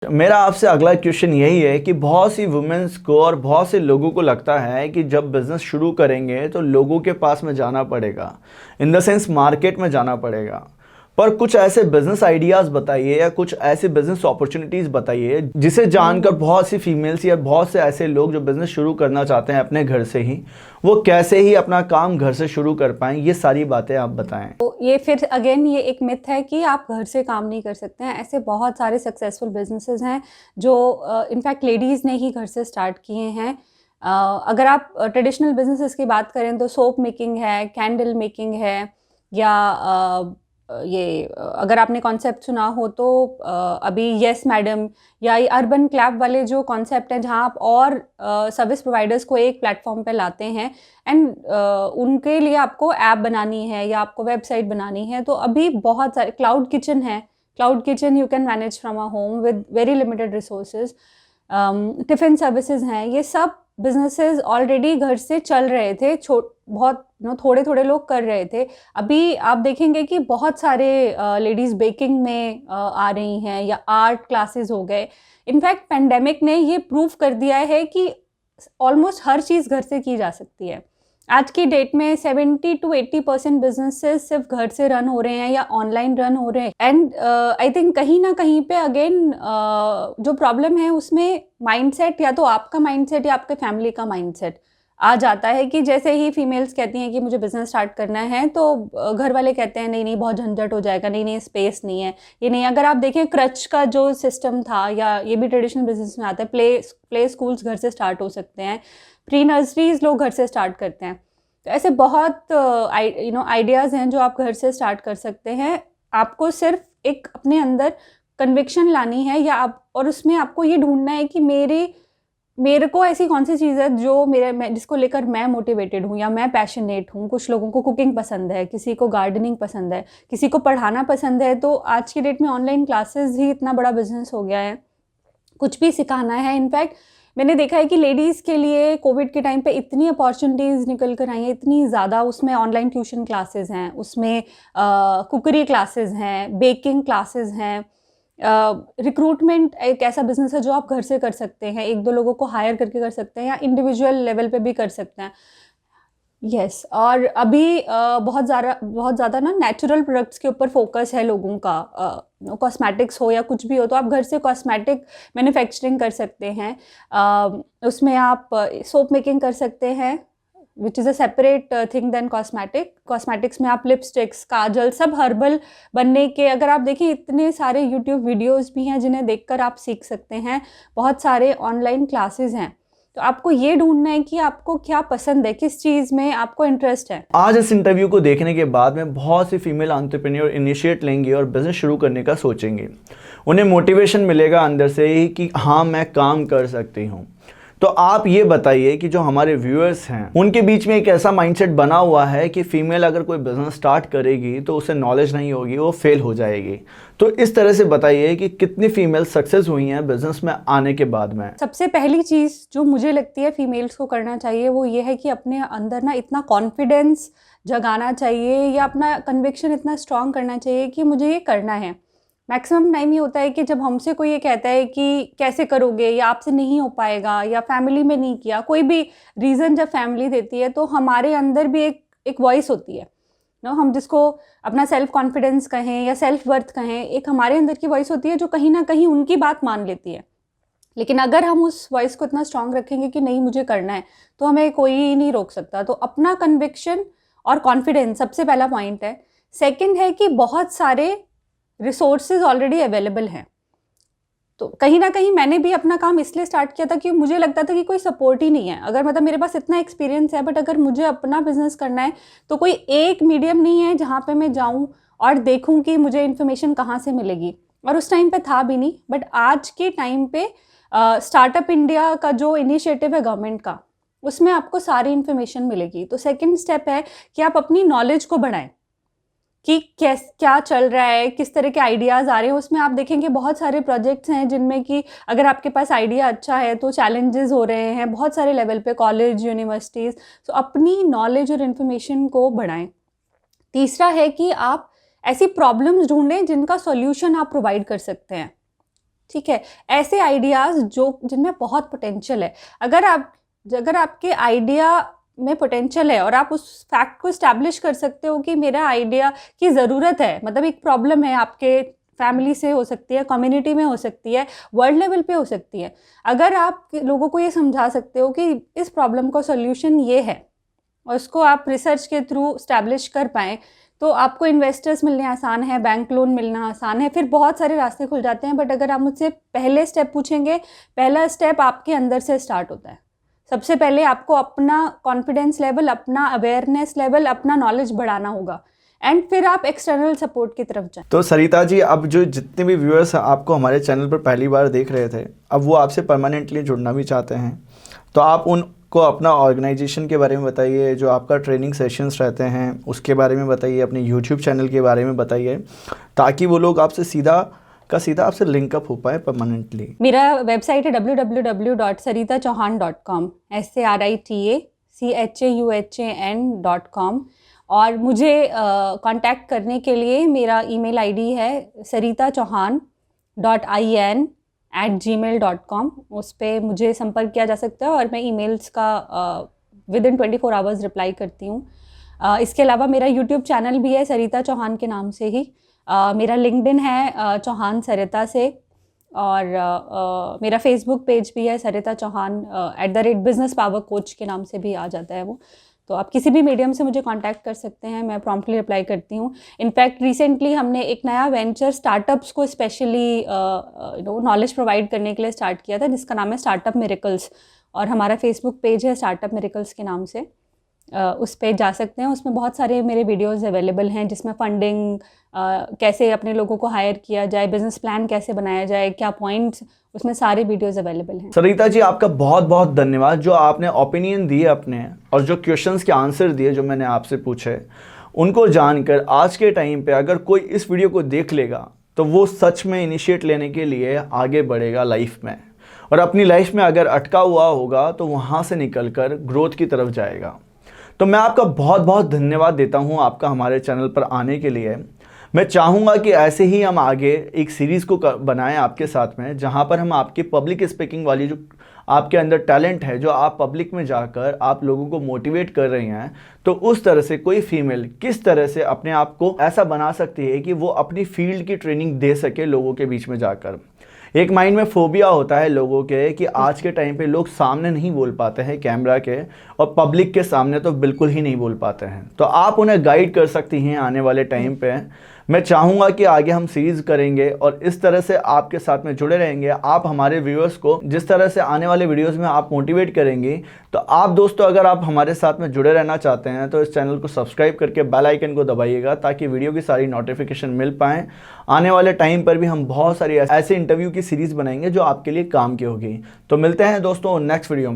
मेरा आपसे अगला क्वेश्चन यही है कि बहुत सी वुमेन्स को और बहुत से लोगों को लगता है कि जब बिज़नेस शुरू करेंगे तो लोगों के पास में जाना पड़ेगा, इन द सेंस मार्केट में जाना पड़ेगा। पर कुछ ऐसे बिजनेस आइडियाज़ बताइए या कुछ ऐसे बिजनेस अपॉर्चुनिटीज़ बताइए जिसे जानकर बहुत सी फीमेल्स या बहुत से ऐसे लोग जो बिज़नेस शुरू करना चाहते हैं अपने घर से ही, वो कैसे ही अपना काम घर से शुरू कर पाएँ। ये सारी बातें आप बताएं। तो ये फिर अगेन ये एक मिथ है कि आप घर से काम नहीं कर सकते हैं। ऐसे बहुत सारे सक्सेसफुल बिजनेसेस हैं जो इनफैक्ट लेडीज़ ने ही घर से स्टार्ट किए हैं। अगर आप ट्रेडिशनल बिजनेसेस की बात करें तो सोप मेकिंग है, कैंडल मेकिंग है, या अगर आपने कॉन्सेप्ट सुना हो तो अभी यस मैडम या ये अर्बन क्लैब वाले जो कॉन्सेप्ट हैं जहाँ आप और सर्विस प्रोवाइडर्स को एक प्लेटफॉर्म पे लाते हैं एंड उनके लिए आपको ऐप बनानी है या आपको वेबसाइट बनानी है। तो अभी बहुत सारे क्लाउड किचन है, cloud kitchen you can manage from a home with very limited resources. Tiffin services हैं, ये सब बिजनेसेस ऑलरेडी घर से चल रहे थे, बहुत थोड़े थोड़े लोग कर रहे थे। अभी आप देखेंगे कि बहुत सारे लेडीज़ बेकिंग में आ रही हैं या आर्ट क्लासेस हो गए। इनफैक्ट पेंडेमिक ने ये प्रूव कर दिया है कि ऑलमोस्ट हर चीज़ घर से की जा सकती है। आज की डेट में 70 to 80% बिजनेसेस सिर्फ घर से रन हो रहे हैं या ऑनलाइन रन हो रहे हैं। एंड आई थिंक कहीं ना कहीं पे अगेन जो प्रॉब्लम है उसमें माइंडसेट, या तो आपका माइंडसेट या आपके फैमिली का माइंडसेट आ जाता है कि जैसे ही फीमेल्स कहती हैं कि मुझे बिज़नेस स्टार्ट करना है तो घर वाले कहते हैं नहीं नहीं बहुत झंझट हो जाएगा, नहीं नहीं स्पेस नहीं है, ये नहीं। अगर आप देखें क्रच का जो सिस्टम था, या ये भी ट्रेडिशनल बिजनेस में आता है, प्ले स्कूल्स घर से स्टार्ट हो सकते हैं, प्री नर्सरीज लोग घर से स्टार्ट करते हैं। तो ऐसे बहुत आइडियाज़ हैं जो आप घर से स्टार्ट कर सकते हैं। आपको सिर्फ एक अपने अंदर कन्विक्शन लानी है, या आप और उसमें आपको ये ढूंढना है कि मेरे को ऐसी कौन सी चीज़ है जो मैं जिसको लेकर मैं मोटिवेटेड हूँ या मैं पैशनेट हूँ। कुछ लोगों को कुकिंग पसंद है, किसी को गार्डनिंग पसंद है, किसी को पढ़ाना पसंद है। तो आज की डेट में ऑनलाइन क्लासेस ही इतना बड़ा बिजनेस हो गया है, कुछ भी सिखाना है। इनफैक्ट मैंने देखा है कि लेडीज़ के लिए कोविड के टाइम पे इतनी अपॉर्चुनिटीज़ निकल कर आई हैं, इतनी ज़्यादा। उसमें ऑनलाइन ट्यूशन क्लासेस हैं, उसमें कुकरी क्लासेस हैं, बेकिंग क्लासेस हैं। रिक्रूटमेंट एक ऐसा बिजनेस है जो आप घर से कर सकते हैं, एक दो लोगों को हायर करके कर सकते हैं या इंडिविजुअल लेवल पे भी कर सकते हैं। यस और अभी बहुत ज़्यादा ना नेचुरल प्रोडक्ट्स के ऊपर फोकस है लोगों का। कॉस्मेटिक्स हो या कुछ भी हो, तो आप घर से कॉस्मेटिक मैन्युफैक्चरिंग कर सकते हैं। उसमें आप सोप मेकिंग कर सकते हैं, which is a separate thing then cosmetics में आप लिपस्टिक्स, काजल, सब हर्बल बनने के। अगर आप देखें इतने सारे यूट्यूब वीडियोस भी हैं जिन्हें देखकर आप सीख सकते हैं। बहुत सारे ऑनलाइन क्लासेस हैं। तो आपको ये ढूंढना है कि आपको क्या पसंद है, किस चीज़ में आपको इंटरेस्ट है। आज इस इंटरव्यू को देखने के बाद में बहुत सी फीमेल एंटरप्रेन्योर इनिशिएट लेंगी और बिजनेस शुरू करने का सोचेंगे। उन्हें मोटिवेशन मिलेगा अंदर से ही कि हाँ मैं काम कर सकती हूँ। तो आप ये बताइए कि जो हमारे व्यूअर्स हैं उनके बीच में एक ऐसा माइंडसेट बना हुआ है कि फीमेल अगर कोई बिजनेस स्टार्ट करेगी तो उसे नॉलेज नहीं होगी, वो फेल हो जाएगी। तो इस तरह से बताइए कि कितनी फीमेल सक्सेस हुई हैं बिजनेस में आने के बाद में। सबसे पहली चीज़ जो मुझे लगती है फीमेल्स को करना चाहिए वो ये है कि अपने अंदर ना इतना कॉन्फिडेंस जगाना चाहिए, या अपना कन्विक्शन इतना स्ट्रांग करना चाहिए कि मुझे ये करना है। मैक्सिमम टाइम ये होता है कि जब हमसे कोई ये कहता है कि कैसे करोगे, या आपसे नहीं हो पाएगा, या फैमिली में नहीं किया, कोई भी रीज़न जब फैमिली देती है तो हमारे अंदर भी एक वॉइस होती है ना, हम जिसको अपना सेल्फ कॉन्फिडेंस कहें या सेल्फ वर्थ कहें, एक हमारे अंदर की वॉइस होती है जो कहीं ना कहीं उनकी बात मान लेती है। लेकिन अगर हम उस वॉइस को इतना स्ट्रांग रखेंगे कि नहीं मुझे करना है, तो हमें कोई नहीं रोक सकता। तो अपना कन्विक्शन और कॉन्फिडेंस सबसे पहला पॉइंट है। सेकंड है कि बहुत सारे रिसोर्सेज ऑलरेडी अवेलेबल हैं। तो कहीं ना कहीं मैंने भी अपना काम इसलिए स्टार्ट किया था कि मुझे लगता था कि कोई सपोर्ट ही नहीं है। अगर मतलब मेरे पास इतना एक्सपीरियंस है, बट अगर मुझे अपना बिजनेस करना है तो कोई एक मीडियम नहीं है जहाँ पे मैं जाऊँ और देखूँ कि मुझे इन्फॉर्मेशन कहाँ से मिलेगी। और उस टाइम पे था भी नहीं, बट आज के टाइम पे स्टार्टअप इंडिया का जो इनिशिएटिव है गवर्नमेंट का, उसमें आपको सारी इन्फॉर्मेशन मिलेगी। तो सेकेंड स्टेप है कि आप अपनी नॉलेज को बढ़ाएं कि क्या चल रहा है, किस तरह के आइडियाज़ आ रहे हैं। उसमें आप देखेंगे बहुत सारे प्रोजेक्ट्स हैं जिनमें कि अगर आपके पास आइडिया अच्छा है तो चैलेंजेस हो रहे हैं बहुत सारे लेवल पे, कॉलेज, यूनिवर्सिटीज़। तो अपनी नॉलेज और इन्फॉर्मेशन को बढ़ाएं। तीसरा है कि आप ऐसी प्रॉब्लम्स ढूंढें जिनका सॉल्यूशन आप प्रोवाइड कर सकते हैं। ठीक है, ऐसे आइडियाज़ जिनमें बहुत पोटेंशियल है, अगर आपके आइडिया में पोटेंशियल है और आप उस फैक्ट को इस्टेब्लिश कर सकते हो कि मेरा आइडिया की ज़रूरत है, मतलब एक प्रॉब्लम है, आपके फैमिली से हो सकती है, कम्युनिटी में हो सकती है, वर्ल्ड लेवल पे हो सकती है। अगर आप लोगों को ये समझा सकते हो कि इस प्रॉब्लम का सॉल्यूशन ये है और उसको आप रिसर्च के थ्रू इस्टेब्लिश कर पाएँ, तो आपको इन्वेस्टर्स मिलने आसान है, बैंक लोन मिलना आसान है, फिर बहुत सारे रास्ते खुल जाते हैं। बट अगर आप मुझसे पहले स्टेप पूछेंगे, पहला स्टेप आपके अंदर से स्टार्ट होता है। सबसे पहले आपको अपना कॉन्फिडेंस लेवल, अपना अवेयरनेस लेवल, अपना नॉलेज बढ़ाना होगा एंड फिर आप एक्सटर्नल सपोर्ट की तरफ जाएं। तो सरिता जी, अब जो जितने भी व्यूअर्स आपको हमारे चैनल पर पहली बार देख रहे थे, अब वो आपसे परमानेंटली जुड़ना भी चाहते हैं, तो आप उनको अपना ऑर्गेनाइजेशन के बारे में बताइए, जो आपका ट्रेनिंग सेशंस रहते हैं उसके बारे में बताइए, अपने यूट्यूब चैनल के बारे में बताइए, ताकि वो लोग आपसे सीधा आपसे लिंकअप हो पाए परमानेंटली। मेरा वेबसाइट है www.saritachauhan.com, SARITACHAUHAN.com, और मुझे कांटेक्ट करने के लिए मेरा ईमेल आईडी है saritachauhan.in@gmail.com। उस पर मुझे संपर्क किया जा सकता है और मैं ईमेल्स का विदिन 24 आवर्स रिप्लाई करती हूँ। इसके अलावा मेरा यूट्यूब चैनल भी है सरिता चौहान के नाम से ही। मेरा लिंक्डइन है चौहान सरिता से, और मेरा फेसबुक पेज भी है Sarita Chauhan @business power coach के नाम से भी आ जाता है वो। तो आप किसी भी मीडियम से मुझे कांटेक्ट कर सकते हैं, मैं प्रॉम्प्टली रिप्लाई करती हूँ। इनफैक्ट रिसेंटली हमने एक नया वेंचर स्टार्टअप्स को स्पेशली नॉलेज प्रोवाइड करने के लिए स्टार्ट किया था, जिसका नाम है स्टार्टअप मिरेकल्स, और हमारा फेसबुक पेज है स्टार्टअप मिरेकल्स के नाम से। उस पे जा सकते हैं, उसमें बहुत सारे मेरे वीडियोस अवेलेबल हैं, जिसमें फंडिंग, कैसे अपने लोगों को हायर किया जाए, बिजनेस प्लान कैसे बनाया जाए, क्या पॉइंट्स, उसमें सारे वीडियोस अवेलेबल हैं। सरिता जी, आपका बहुत बहुत धन्यवाद, जो आपने ओपिनियन दिए अपने, और जो क्वेश्चंस के आंसर दिए जो मैंने आपसे पूछे, उनको जानकर आज के टाइम पे अगर कोई इस वीडियो को देख लेगा तो वो सच में इनिशिएट लेने के लिए आगे बढ़ेगा लाइफ में, और अपनी लाइफ में अगर अटका हुआ होगा तो वहाँ से निकल कर ग्रोथ की तरफ जाएगा। तो मैं आपका बहुत बहुत धन्यवाद देता हूँ आपका हमारे चैनल पर आने के लिए। मैं चाहूँगा कि ऐसे ही हम आगे एक सीरीज़ को बनाएं आपके साथ में, जहाँ पर हम आपकी पब्लिक स्पीकिंग वाली जो आपके अंदर टैलेंट है, जो आप पब्लिक में जाकर आप लोगों को मोटिवेट कर रही हैं, तो उस तरह से कोई फीमेल किस तरह से अपने आप को ऐसा बना सकती है कि वो अपनी फील्ड की ट्रेनिंग दे सके लोगों के बीच में जाकर। एक माइंड में फोबिया होता है लोगों के कि आज के टाइम पे लोग सामने नहीं बोल पाते हैं कैमरा के, और पब्लिक के सामने तो बिल्कुल ही नहीं बोल पाते हैं। तो आप उन्हें गाइड कर सकती हैं आने वाले टाइम पे। मैं चाहूँगा कि आगे हम सीरीज़ करेंगे और इस तरह से आपके साथ में जुड़े रहेंगे। आप हमारे व्यूअर्स को जिस तरह से आने वाले वीडियोस में आप मोटिवेट करेंगी, तो आप दोस्तों अगर आप हमारे साथ में जुड़े रहना चाहते हैं तो इस चैनल को सब्सक्राइब करके बेल आइकन को दबाइएगा, ताकि वीडियो की सारी नोटिफिकेशन मिल पाएँ। आने वाले टाइम पर भी हम बहुत सारी ऐसे इंटरव्यू की सीरीज़ बनाएंगे जो आपके लिए काम की होगी। तो मिलते हैं दोस्तों नेक्स्ट वीडियो में।